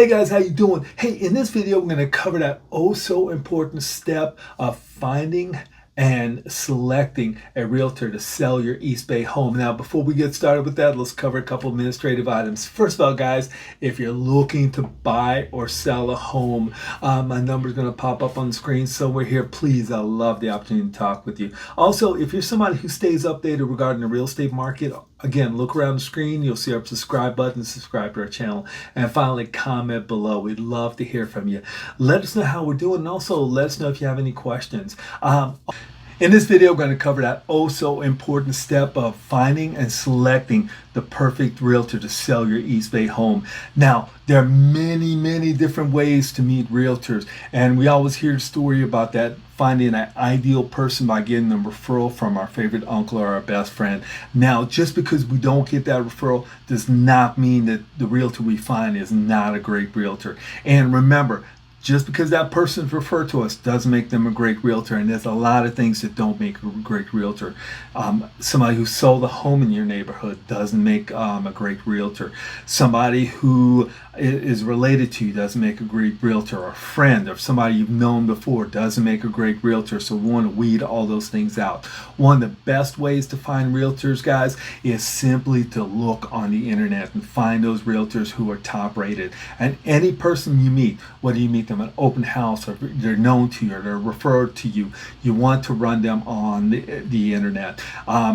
Hey guys, how you doing? Hey, in this video, we're going to cover that oh so important step of finding and selecting a realtor to sell your East Bay home. Now, before we get started with that, let's cover a couple administrative items. First of all, guys, if you're looking to buy or sell a home, my number is going to pop up on the screen somewhere here. Please, I love the opportunity to talk with you. Also, if you're somebody who stays updated regarding the real estate market, again, look around the screen. You'll see our subscribe button, subscribe to our channel, and finally comment below. We'd love to hear from you. Let us know how we're doing, and also let us know if you have any questions. In this video, we're going to cover that oh so important step of finding and selecting the perfect realtor to sell your East Bay home. Now, there are many different ways to meet realtors, and we always hear the story about that finding an ideal person by getting a referral from our favorite uncle or our best friend. Now, just because we don't get that referral does not mean that the realtor we find is not a great realtor. And remember, just because that person's referred to us doesn't make them a great realtor, and there's a lot of things that don't make a great realtor. Somebody who sold a home in your neighborhood doesn't make a great realtor. Somebody who is related to you doesn't make a great realtor, or a friend or somebody you've known before doesn't make a great realtor. So we want to weed all those things out. One of the best ways to find realtors, guys, is simply to look on the internet and find those realtors who are top rated. And any person you meet, whether you meet them at open house or they're known to you or they're referred to you, you want to run them on the internet.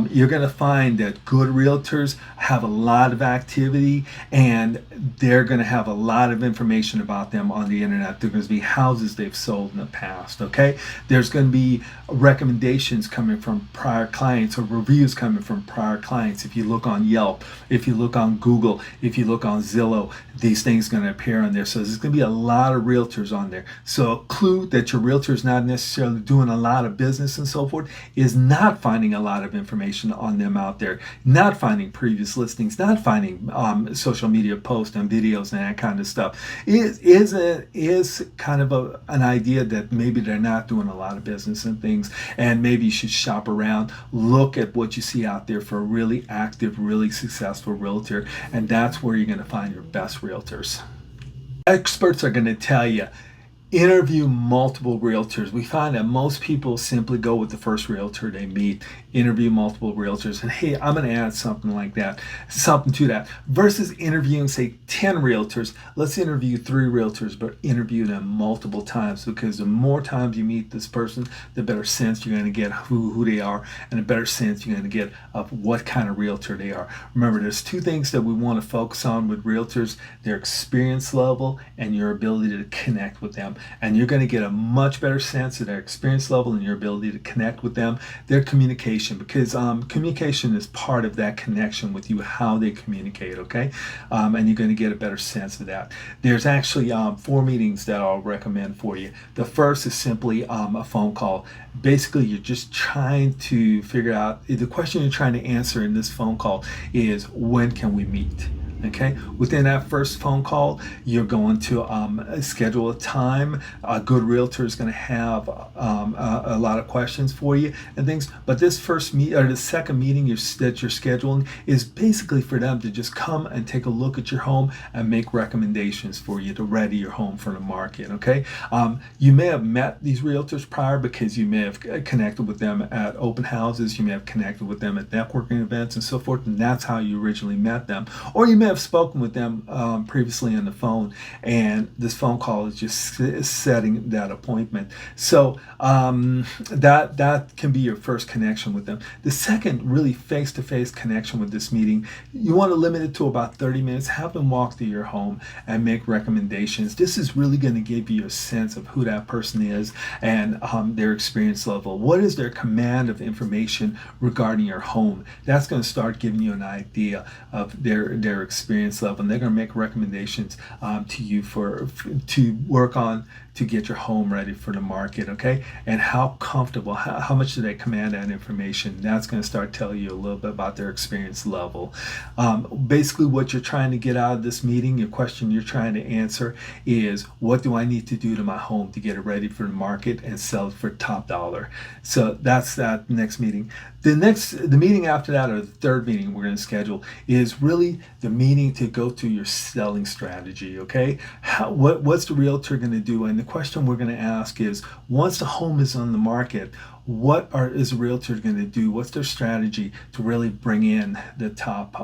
You're going to find that good realtors have a lot of activity, and they're going to have a lot of information about them on the internet. There's going to be houses they've sold in the past, okay? There's going to be recommendations coming from prior clients or reviews coming from prior clients. If you look on Yelp, if you look on Google, if you look on Zillow, these things are going to appear on there. So there's going to be a lot of realtors on there. So a clue that your realtor is not necessarily doing a lot of business and so forth is not finding a lot of information on them out there, not finding previous listings, not finding social media posts and videos and that kind of stuff. Is kind of an idea that maybe they're not doing a lot of business and things, and maybe you should shop around, look at what you see out there for a really active, really successful realtor, and that's where you're going to find your best realtors. Experts are going to tell you, interview multiple realtors. We find that most people simply go with the first realtor they meet, interview multiple realtors, and hey, I'm going to add something like that, something to that, versus interviewing, say, 10 realtors. Let's interview 3 realtors, but interview them multiple times, because the more times you meet this person, the better sense you're going to get who they are, and the better sense you're going to get of what kind of realtor they are. Remember, there's 2 things that we want to focus on with realtors: their experience level and your ability to connect with them. And you're going to get a much better sense of their experience level and your ability to connect with them, their communication, because communication is part of that connection with you, how they communicate, okay? And you're going to get a better sense of that. There's actually 4 meetings that I'll recommend for you. The first is simply a phone call. Basically, you're just trying to figure out, the question you're trying to answer in this phone call is, when can we meet? Okay, within that first phone call, you're going to schedule a time. A good realtor is going to have a lot of questions for you and things. But this first the second meeting that you're scheduling is basically for them to just come and take a look at your home and make recommendations for you to ready your home for the market. Okay, you may have met these realtors prior because you may have connected with them at open houses. You may have connected with them at networking events and so forth, and that's how you originally met them. Or you may have spoken with them previously on the phone, and this phone call is just setting that appointment. So that can be your first connection with them. The second really face-to-face connection with this meeting, you want to limit it to about 30 minutes. Have them walk through your home and make recommendations. This is really going to give you a sense of who that person is and their experience level. What is their command of information regarding your home? That's going to start giving you an idea of their experience level, and they're going to make recommendations to you to work on to get your home ready for the market, okay? And how comfortable, how much do they command that information? That's going to start telling you a little bit about their experience level. Basically, what you're trying to get out of this meeting, your question you're trying to answer is, what do I need to do to my home to get it ready for the market and sell it for top dollar? So that's that next meeting. The meeting after that, or the third meeting we're going to schedule, is really the meeting meeting to go through your selling strategy, okay? What's the realtor going to do? And the question we're going to ask is, once the home is on the market, is a realtor going to do? What's their strategy to really bring in the top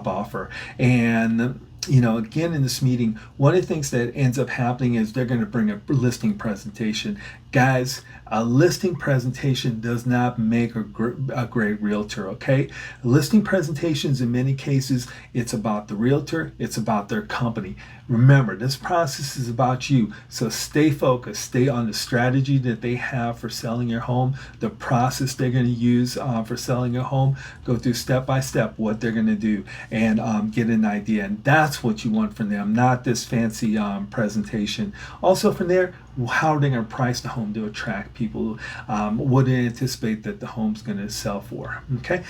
offer? And again, in this meeting, one of the things that ends up happening is they're going to bring a listing presentation. Guys, a listing presentation does not make a great realtor, okay? Listing presentations, in many cases, it's about the realtor, it's about their company. Remember, this process is about you, so stay focused, stay on the strategy that they have for selling your home, the process they're going to use for selling your home. Go through step by step what they're going to do, and get an idea. And that's what you want from them, not this fancy presentation. Also from there, how are they going to price the home to attract people? What do they anticipate that the home's going to sell for? Okay.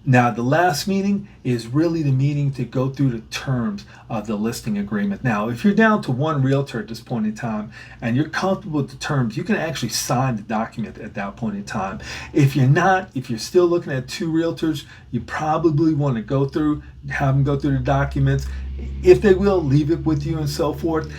Now, the last meeting is really the meeting to go through the terms of the listing agreement. Now, if you're down to one realtor at this point in time and you're comfortable with the terms, you can actually sign the document at that point in time. If you're not, if you're still looking at two realtors, you probably want to have them go through the documents. If they will, leave it with you and so forth.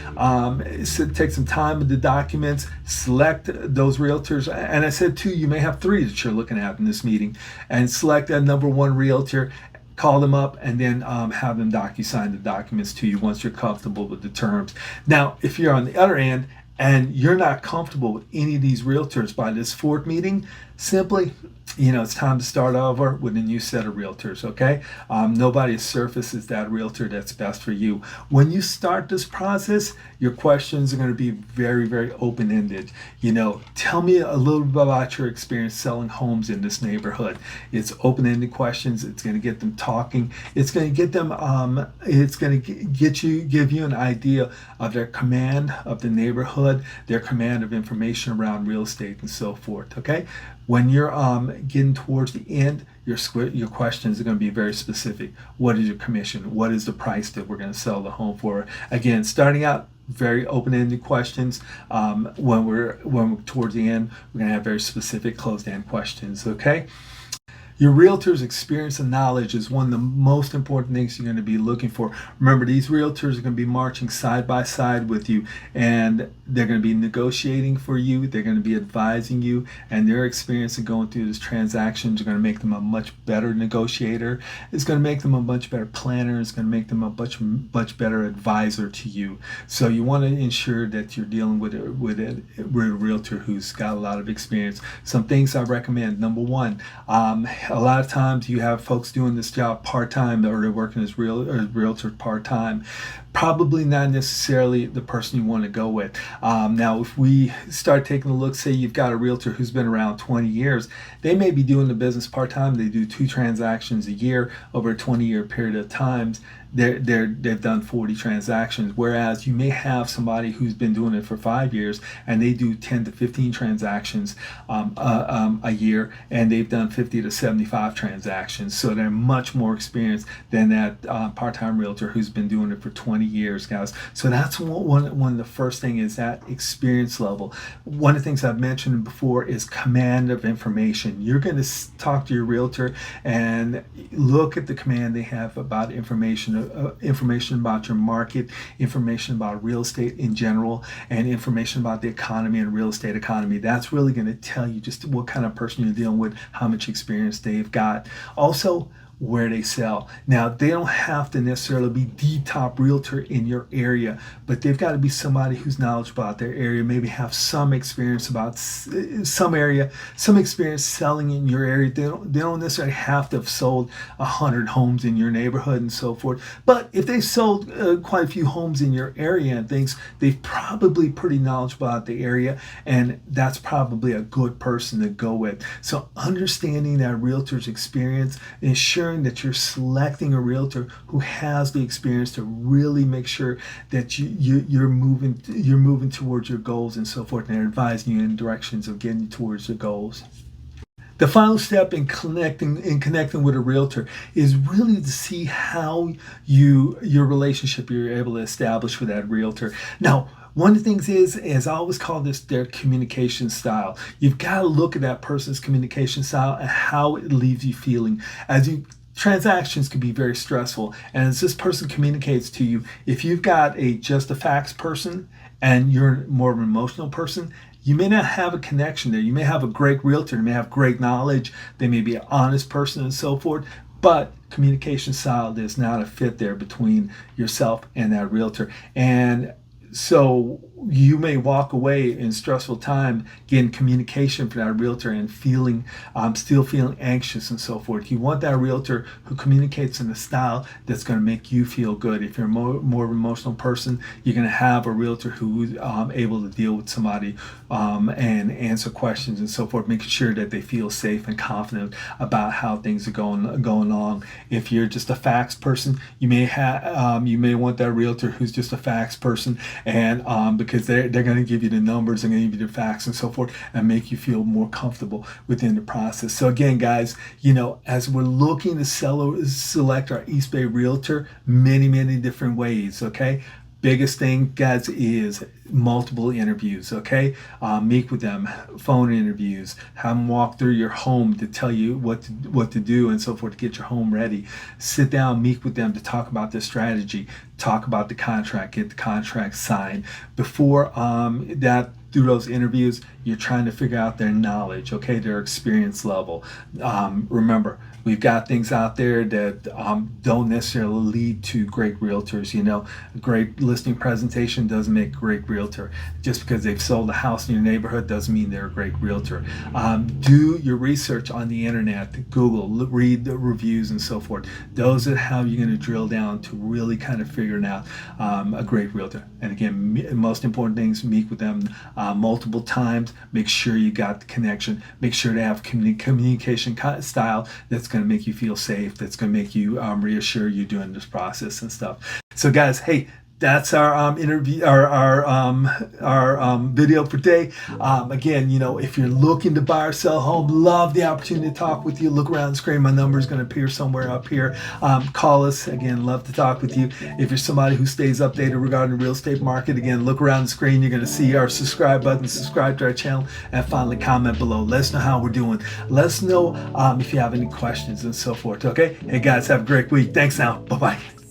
Take some time with the documents, select those realtors. And I said too, you may have three that you're looking at in this meeting, and select that number one realtor, call them up, and then have them sign the documents to you once you're comfortable with the terms. Now, if you're on the other end and you're not comfortable with any of these realtors by this fourth meeting, simply, it's time to start over with a new set of realtors, okay? Nobody surfaces that realtor that's best for you. When you start this process, your questions are going to be very, very open-ended. Tell me a little bit about your experience selling homes in this neighborhood. It's open-ended questions. It's going to get them talking. It's going to get them, it's going to give you an idea of their command of the neighborhood, their command of information around real estate and so forth, okay? When you're getting towards the end, your questions are going to be very specific. What is your commission? What is the price that we're going to sell the home for? Again, starting out, very open-ended questions. When we're towards the end, we're going to have very specific closed-end questions, okay? Your realtor's experience and knowledge is one of the most important things you're going to be looking for. Remember, these realtors are going to be marching side by side with you, and they're going to be negotiating for you. They're going to be advising you, and their experience in going through these transactions are going to make them a much better negotiator. It's going to make them a much better planner. It's going to make them a much better advisor to you. So you want to ensure that you're dealing with a realtor who's got a lot of experience. Some things I recommend. Number one, a lot of times you have folks doing this job part-time, or they're working as realtors part-time. Probably not necessarily the person you want to go with. Now, if we start taking a look, say you've got a realtor who's been around 20 years, they may be doing the business part-time. They do 2 transactions a year over a 20-year period of time. They've done 40 transactions, whereas you may have somebody who's been doing it for 5 years and they do 10 to 15 transactions a year, and they've done 50 to 75 transactions. So they're much more experienced than that part-time realtor who's been doing it for 20 years, guys. So that's one of the first thing is that experience level. One of the things I've mentioned before is command of information. You're going to talk to your realtor and look at the command they have about information about your market, information about real estate in general, and information about the economy and real estate economy. That's really going to tell you just what kind of person you're dealing with, how much experience they've got. Also, where they sell. Now, they don't have to necessarily be the top realtor in your area, but they've got to be somebody who's knowledgeable about their area, maybe have some experience about some experience selling in your area. They don't necessarily have to have sold 100 homes in your neighborhood and so forth. But if they sold quite a few homes in your area and things, they're probably pretty knowledgeable about the area, and that's probably a good person to go with. So understanding that realtor's experience, ensuring that you're selecting a realtor who has the experience to really make sure that you're moving towards your goals and so forth, and they're advising you in directions of getting towards your goals. The final step in connecting with a realtor is really to see how your relationship you're able to establish with that realtor. Now, one of the things is I always call this their communication style. You've got to look at that person's communication style and how it leaves you feeling. As you transactions can be very stressful. And as this person communicates to you, if you've got just a facts person and you're more of an emotional person, you may not have a connection there. You may have a great realtor, you may have great knowledge, they may be an honest person and so forth, but communication style, there's not a fit there between yourself and that realtor. And so you may walk away in stressful time getting communication from that realtor and still feeling anxious and so forth. You want that realtor who communicates in a style that's going to make you feel good. If you're more of an emotional person, you're going to have a realtor who's able to deal with somebody and answer questions and so forth, making sure that they feel safe and confident about how things are going along. If you're just a facts person, you may want that realtor who's just a facts person, and because they're going to give you the numbers, they're going to give you the facts and so forth, and make you feel more comfortable within the process. So again, guys, as we're looking to select our East Bay realtor, many different ways. Okay. Biggest thing, guys, is multiple interviews. Okay, meet with them, phone interviews, have them walk through your home to tell you what to do and so forth to get your home ready. Sit down, meet with them to talk about their strategy, talk about the contract, get the contract signed. Before through those interviews, you're trying to figure out their knowledge, okay, their experience level. Remember, we've got things out there that don't necessarily lead to great realtors. A great listing presentation doesn't make a great realtor. Just because they've sold a house in your neighborhood doesn't mean they're a great realtor. Do your research on the internet, Google, read the reviews and so forth. Those are how you're going to drill down to really kind of figuring out a great realtor. And again, most important things, meet with them multiple times. Make sure you got the connection. Make sure to have communication style that's going to make you feel safe, that's going to make you reassure you during this process and stuff. So guys, hey, that's our interview, our video for today. Again, if you're looking to buy or sell a home, love the opportunity to talk with you. Look around the screen. My number is going to appear somewhere up here. Call us. Again, love to talk with you. If you're somebody who stays updated regarding the real estate market, again, look around the screen. You're going to see our subscribe button. Subscribe to our channel, and finally comment below. Let us know how we're doing. Let us know if you have any questions and so forth. Okay. Hey guys, have a great week. Thanks now. Bye bye.